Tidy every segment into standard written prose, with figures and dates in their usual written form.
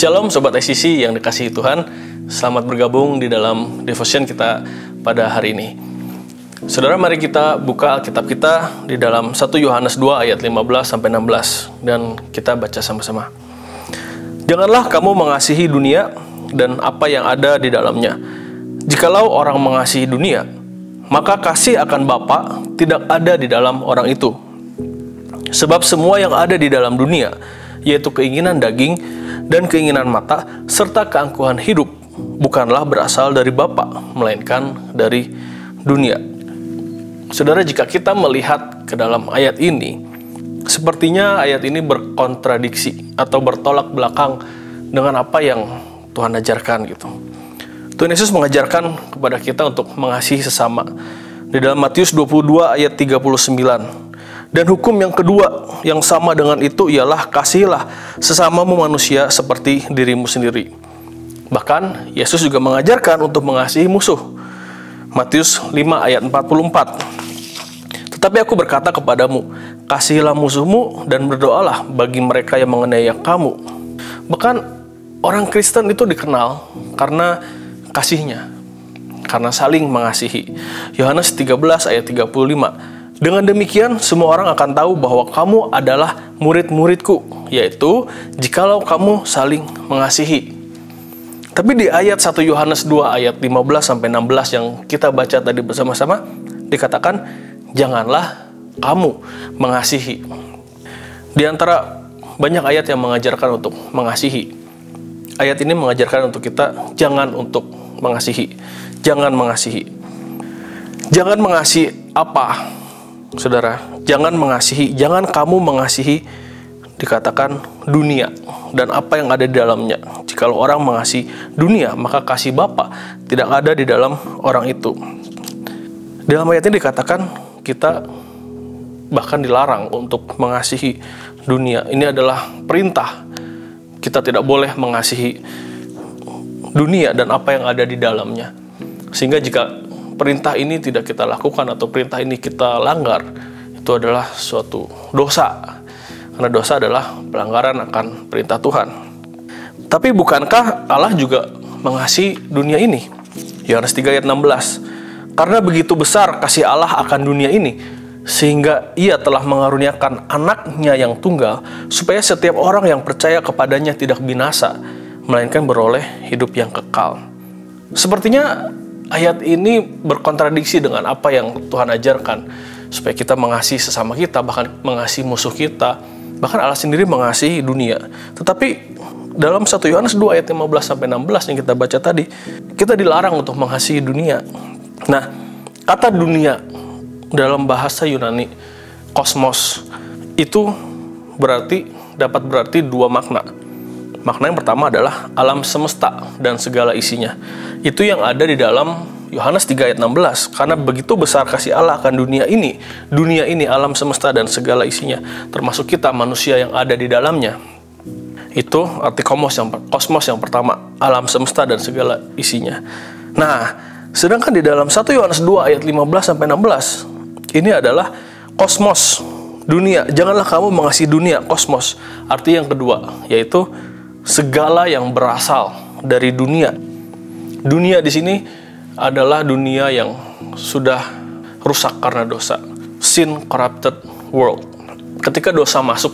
Shalom Sobat ICC yang dikasihi Tuhan. Selamat bergabung di dalam devotion kita pada hari ini. Saudara, mari kita buka Alkitab kita di dalam 1 Yohanes 2 ayat 15-16 dan kita baca sama-sama. Janganlah kamu mengasihi dunia dan apa yang ada di dalamnya. Jikalau orang mengasihi dunia, maka kasih akan Bapa tidak ada di dalam orang itu. Sebab semua yang ada di dalam dunia, yaitu keinginan daging dan keinginan mata, serta keangkuhan hidup, bukanlah berasal dari Bapa, melainkan dari dunia. Saudara, jika kita melihat ke dalam ayat ini, sepertinya ayat ini berkontradiksi atau bertolak belakang dengan apa yang Tuhan ajarkan gitu. Tuhan Yesus mengajarkan kepada kita untuk mengasihi sesama. Di dalam Matius 22 ayat 39. Dan hukum yang kedua yang sama dengan itu ialah kasihilah sesamamu manusia seperti dirimu sendiri. Bahkan Yesus juga mengajarkan untuk mengasihi musuh. Matius 5 ayat 44. Tetapi aku berkata kepadamu, kasihilah musuhmu dan berdoalah bagi mereka yang menganiaya kamu. Bahkan orang Kristen itu dikenal karena kasihnya, karena saling mengasihi. Yohanes 13 ayat 35. Dengan demikian, semua orang akan tahu bahwa kamu adalah murid-muridku, yaitu jikalau kamu saling mengasihi. Tapi di ayat 1 Yohanes 2 ayat 15-16 yang kita baca tadi bersama-sama, dikatakan, janganlah kamu mengasihi. Di antara banyak ayat yang mengajarkan untuk mengasihi, ayat ini mengajarkan untuk kita jangan untuk mengasihi. Jangan mengasihi. Jangan mengasihi apa? Saudara, jangan mengasihi, jangan kamu mengasihi, dikatakan dunia dan apa yang ada di dalamnya. Jikalau orang mengasihi dunia, maka kasih Bapa tidak ada di dalam orang itu. Dalam ayat ini dikatakan kita bahkan dilarang untuk mengasihi dunia. Ini adalah perintah. Kita tidak boleh mengasihi dunia dan apa yang ada di dalamnya. Sehingga jika perintah ini tidak kita lakukan atau perintah ini kita langgar, itu adalah suatu dosa. Karena dosa adalah pelanggaran akan perintah Tuhan. Tapi bukankah Allah juga mengasihi dunia ini? Yohanes 3 ayat 16. Karena begitu besar kasih Allah akan dunia ini, sehingga Ia telah mengaruniakan anaknya yang tunggal, supaya setiap orang yang percaya kepadanya tidak binasa, melainkan beroleh hidup yang kekal. Sepertinya ayat ini berkontradiksi dengan apa yang Tuhan ajarkan, supaya kita mengasihi sesama kita, bahkan mengasihi musuh kita. Bahkan Allah sendiri mengasihi dunia. Tetapi dalam 1 Yohanes 2 ayat 15-16 yang kita baca tadi, kita dilarang untuk mengasihi dunia. Nah, kata dunia dalam bahasa Yunani, kosmos, itu dapat berarti dua makna. Makna yang pertama adalah alam semesta dan segala isinya. Itu yang ada di dalam Yohanes 3 ayat 16. Karena begitu besar kasih Allah akan dunia ini, alam semesta dan segala isinya, termasuk kita manusia yang ada di dalamnya. Itu arti kosmos yang pertama, alam semesta dan segala isinya. Nah, sedangkan di dalam 1 Yohanes 2 ayat 15-16, ini adalah kosmos, dunia. Janganlah kamu mengasihi dunia, kosmos. Arti yang kedua, yaitu segala yang berasal dari dunia. Dunia di sini adalah dunia yang sudah rusak karena dosa. Sin corrupted world. Ketika dosa masuk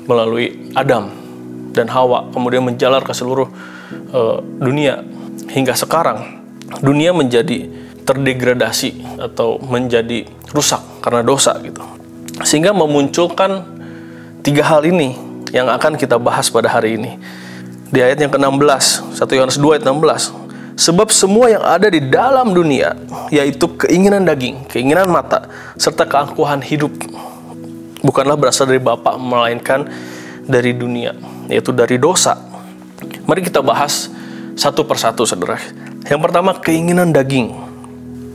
melalui Adam dan Hawa, kemudian menjalar ke seluruh dunia, hingga sekarang dunia menjadi terdegradasi atau menjadi rusak karena dosa gitu. Sehingga memunculkan tiga hal ini yang akan kita bahas pada hari ini. Di ayat yang ke-16, 1 Yohanes 2 ayat 16. Sebab semua yang ada di dalam dunia, yaitu keinginan daging, keinginan mata, serta keangkuhan hidup, bukanlah berasal dari Bapa, melainkan dari dunia, yaitu dari dosa. Mari kita bahas satu persatu, saudara. Yang pertama, keinginan daging.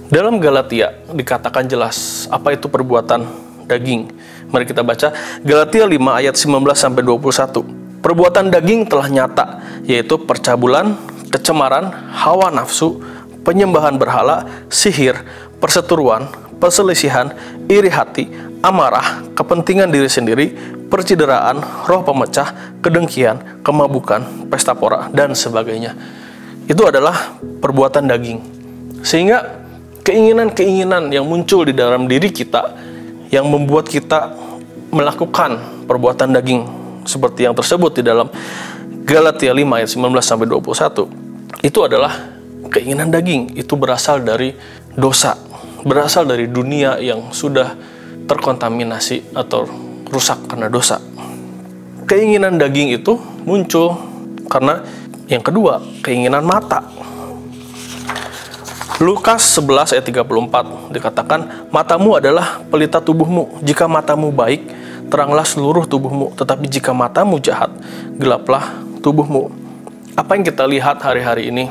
Dalam Galatia dikatakan jelas apa itu perbuatan daging. Mari kita baca Galatia 5 ayat 19-21. Perbuatan daging telah nyata, yaitu percabulan, kecemaran, hawa nafsu, penyembahan berhala, sihir, perseteruan, perselisihan, iri hati, amarah, kepentingan diri sendiri, percideraan, roh pemecah, kedengkian, kemabukan, pesta pora, dan sebagainya. Itu adalah perbuatan daging. Sehingga keinginan-keinginan yang muncul di dalam diri kita yang membuat kita melakukan perbuatan daging seperti yang tersebut di dalam Galatia 5 ayat 19-21, itu adalah keinginan daging. Itu berasal dari dosa, berasal dari dunia yang sudah terkontaminasi atau rusak karena dosa. Keinginan daging itu muncul karena yang kedua, keinginan mata. Lukas 11 ayat 34 dikatakan, matamu adalah pelita tubuhmu. Jika matamu baik, teranglah seluruh tubuhmu. Tetapi jika matamu jahat, gelaplah tubuhmu. Apa yang kita lihat hari-hari ini,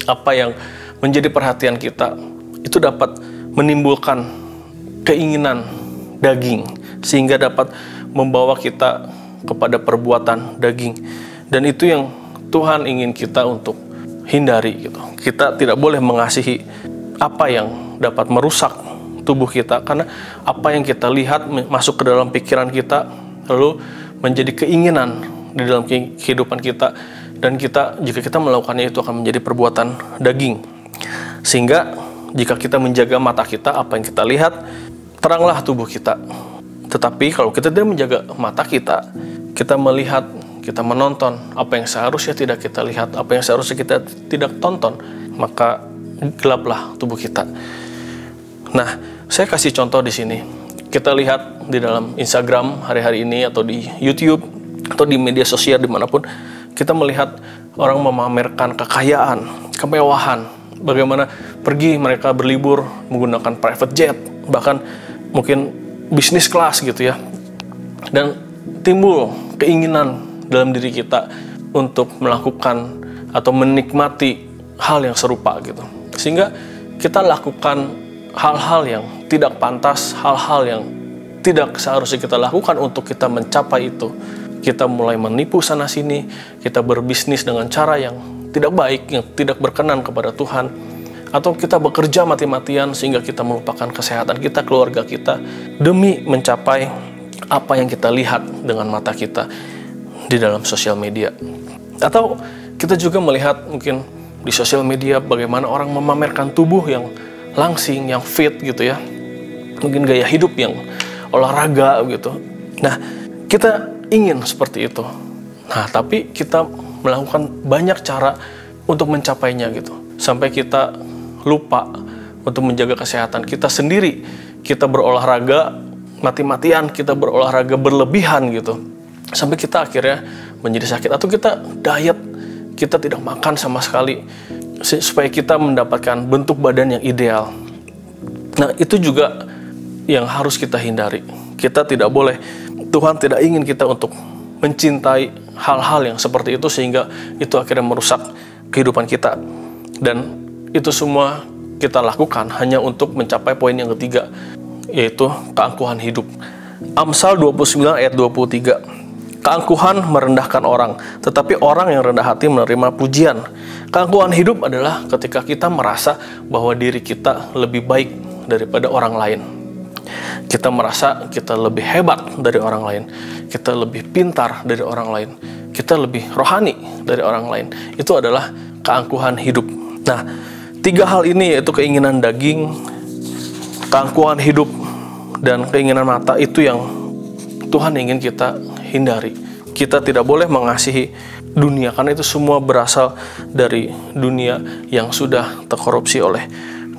apa yang menjadi perhatian kita, itu dapat menimbulkan keinginan daging, sehingga dapat membawa kita kepada perbuatan daging. Dan itu yang Tuhan ingin kita untuk hindari gitu. Kita tidak boleh mengasihi apa yang dapat merusak tubuh kita, karena apa yang kita lihat masuk ke dalam pikiran kita, lalu menjadi keinginan di dalam kehidupan kita, dan jika kita melakukannya itu akan menjadi perbuatan daging. Sehingga jika kita menjaga mata kita, apa yang kita lihat, teranglah tubuh kita. Tetapi kalau kita tidak menjaga mata kita, kita melihat, kita menonton apa yang seharusnya tidak kita lihat, apa yang seharusnya kita tidak tonton, maka gelaplah tubuh kita. Nah, saya kasih contoh di sini. Kita lihat di dalam Instagram hari-hari ini, atau di YouTube, atau di media sosial dimanapun, kita melihat orang memamerkan kekayaan, kemewahan, bagaimana pergi mereka berlibur menggunakan private jet, bahkan mungkin bisnis kelas gitu ya. Dan timbul keinginan dalam diri kita untuk melakukan atau menikmati hal yang serupa gitu. Sehingga kita lakukan hal-hal yang tidak pantas, hal-hal yang tidak seharusnya kita lakukan untuk kita mencapai itu. Kita mulai menipu sana-sini, kita berbisnis dengan cara yang tidak baik, yang tidak berkenan kepada Tuhan, atau kita bekerja mati-matian sehingga kita melupakan kesehatan kita, keluarga kita, demi mencapai apa yang kita lihat dengan mata kita di dalam sosial media. Atau kita juga melihat mungkin di sosial media bagaimana orang memamerkan tubuh yang langsing, yang fit gitu ya, mungkin gaya hidup yang olahraga gitu. Nah, kita ingin seperti itu. Nah, tapi kita melakukan banyak cara untuk mencapainya gitu, sampai kita lupa untuk menjaga kesehatan kita sendiri. Kita berolahraga mati-matian, kita berolahraga berlebihan gitu, sampai kita akhirnya menjadi sakit. Atau kita diet, kita tidak makan sama sekali supaya kita mendapatkan bentuk badan yang ideal. Nah, itu juga yang harus kita hindari. Kita tidak boleh, Tuhan tidak ingin kita untuk mencintai hal-hal yang seperti itu, sehingga itu akhirnya merusak kehidupan kita. Dan itu semua kita lakukan hanya untuk mencapai poin yang ketiga, yaitu keangkuhan hidup. Amsal 29 ayat 23. Keangkuhan merendahkan orang, tetapi orang yang rendah hati menerima pujian. Keangkuhan hidup adalah ketika kita merasa bahwa diri kita lebih baik daripada orang lain. Kita merasa kita lebih hebat dari orang lain, kita lebih pintar dari orang lain, kita lebih rohani dari orang lain. Itu adalah keangkuhan hidup. Nah, tiga hal ini, yaitu keinginan daging, keangkuhan hidup, dan keinginan mata, itu yang Tuhan ingin kita hindari. Kita tidak boleh mengasihi dunia, karena itu semua berasal dari dunia yang sudah terkorupsi oleh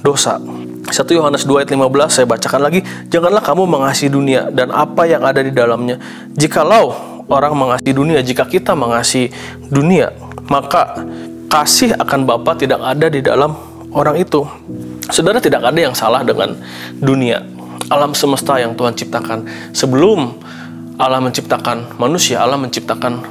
dosa. 1 Yohanes 2 ayat 15 saya bacakan lagi. Janganlah kamu mengasihi dunia dan apa yang ada di dalamnya. Jikalau orang mengasihi dunia, jika kita mengasihi dunia, maka kasih akan Bapa tidak ada di dalam orang itu. Saudara, tidak ada yang salah dengan dunia, alam semesta yang Tuhan ciptakan. Sebelum Allah menciptakan manusia, Allah menciptakan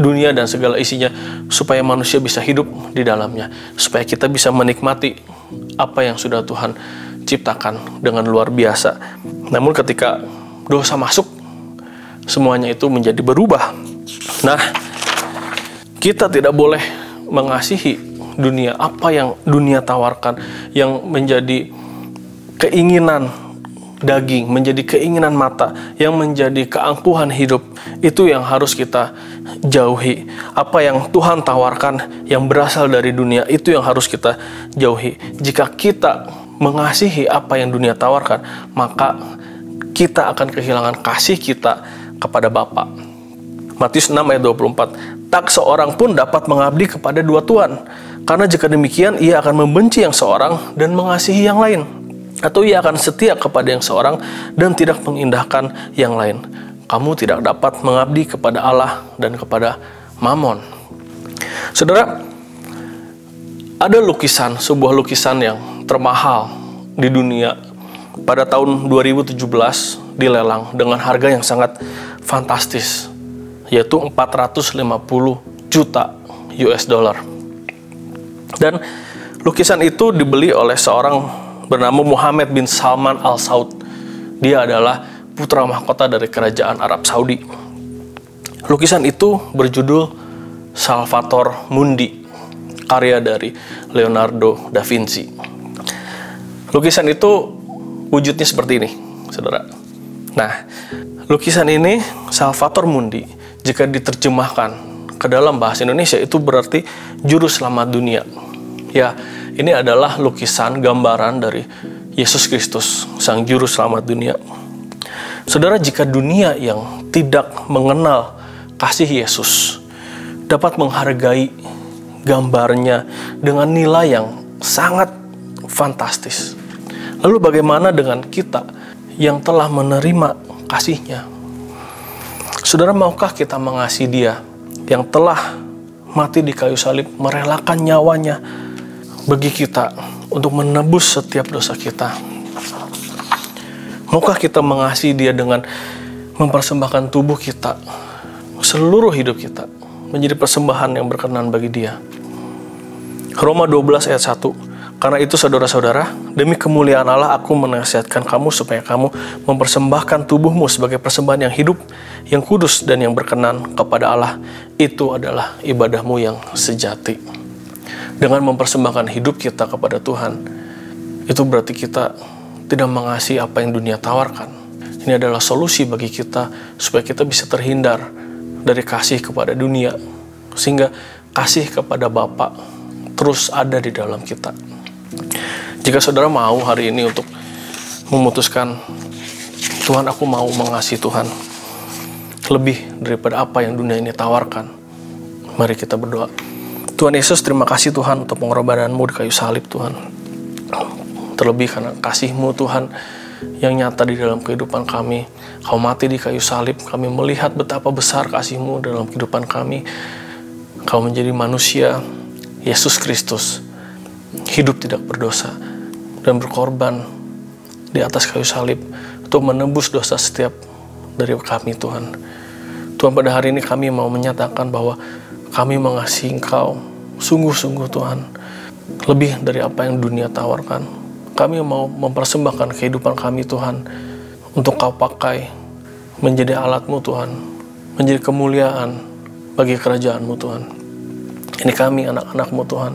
dunia dan segala isinya supaya manusia bisa hidup di dalamnya, supaya kita bisa menikmati apa yang sudah Tuhan ciptakan dengan luar biasa. Namun ketika dosa masuk, semuanya itu menjadi berubah. Nah, kita tidak boleh mengasihi dunia, apa yang dunia tawarkan, yang menjadi keinginan daging, menjadi keinginan mata, yang menjadi keangkuhan hidup, itu yang harus kita jauhi. Apa yang Tuhan tawarkan yang berasal dari dunia, itu yang harus kita jauhi. Jika kita mengasihi apa yang dunia tawarkan, maka kita akan kehilangan kasih kita kepada Bapa. Matius 6 ayat 24. Tak seorang pun dapat mengabdi kepada dua tuan, karena jika demikian ia akan membenci yang seorang dan mengasihi yang lain, atau ia akan setia kepada yang seorang dan tidak mengindahkan yang lain. Kamu tidak dapat mengabdi kepada Allah dan kepada Mamon. Saudara, ada sebuah lukisan yang termahal di dunia pada tahun 2017 dilelang dengan harga yang sangat fantastis, yaitu 450 juta US dollar. Dan lukisan itu dibeli oleh seorang bernama Muhammad bin Salman Al Saud. Dia adalah putra mahkota dari kerajaan Arab Saudi. Lukisan itu berjudul Salvator Mundi, karya dari Leonardo da Vinci. Lukisan itu wujudnya seperti ini, saudara. Nah, lukisan ini, Salvator Mundi, jika diterjemahkan ke dalam bahasa Indonesia, itu berarti juru selamat dunia. Ya, ini adalah lukisan gambaran dari Yesus Kristus, sang juru selamat dunia. Saudara, jika dunia yang tidak mengenal kasih Yesus dapat menghargai gambarnya dengan nilai yang sangat fantastis, lalu bagaimana dengan kita yang telah menerima kasih-Nya? Saudara, maukah kita mengasihi Dia yang telah mati di kayu salib, merelakan nyawanya bagi kita untuk menebus setiap dosa kita? Maukah kita mengasihi Dia dengan mempersembahkan tubuh kita, seluruh hidup kita, menjadi persembahan yang berkenan bagi Dia? Roma 12 ayat 1. Karena itu saudara-saudara, demi kemuliaan Allah aku menasihatkan kamu supaya kamu mempersembahkan tubuhmu sebagai persembahan yang hidup, yang kudus dan yang berkenan kepada Allah. Itu adalah ibadahmu yang sejati. Dengan mempersembahkan hidup kita kepada Tuhan, itu berarti kita tidak mengasihi apa yang dunia tawarkan. Ini adalah solusi bagi kita supaya kita bisa terhindar dari kasih kepada dunia, sehingga kasih kepada Bapa terus ada di dalam kita. Jika saudara mau hari ini untuk memutuskan, Tuhan, aku mau mengasihi Tuhan lebih daripada apa yang dunia ini tawarkan, mari kita berdoa. Tuhan Yesus, terima kasih Tuhan untuk pengorbanan-Mu di kayu salib, Tuhan. Terlebih karena kasih-Mu Tuhan yang nyata di dalam kehidupan kami. Kau mati di kayu salib, kami melihat betapa besar kasih-Mu dalam kehidupan kami. Kau menjadi manusia, Yesus Kristus, hidup tidak berdosa dan berkorban di atas kayu salib untuk menebus dosa setiap dari kami, Tuhan. Tuhan, pada hari ini kami mau menyatakan bahwa kami mengasihi Engkau sungguh-sungguh, Tuhan, lebih dari apa yang dunia tawarkan. Kami mau mempersembahkan kehidupan kami, Tuhan, untuk Kau pakai menjadi alat-Mu, Tuhan, menjadi kemuliaan bagi kerajaan-Mu, Tuhan. Ini kami, anak-anak-Mu, Tuhan.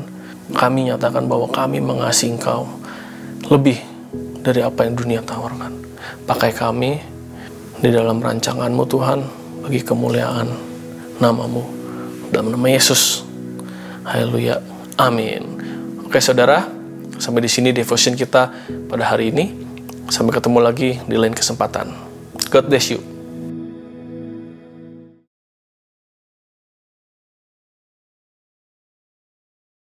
Kami nyatakan bahwa kami mengasihi Engkau lebih dari apa yang dunia tawarkan. Pakai kami di dalam rancangan-Mu, Tuhan, bagi kemuliaan nama-Mu. Dalam nama Yesus. Haleluya. Amin. Oke, saudara, sampai di sini devotion kita pada hari ini. Sampai ketemu lagi di lain kesempatan. God bless you.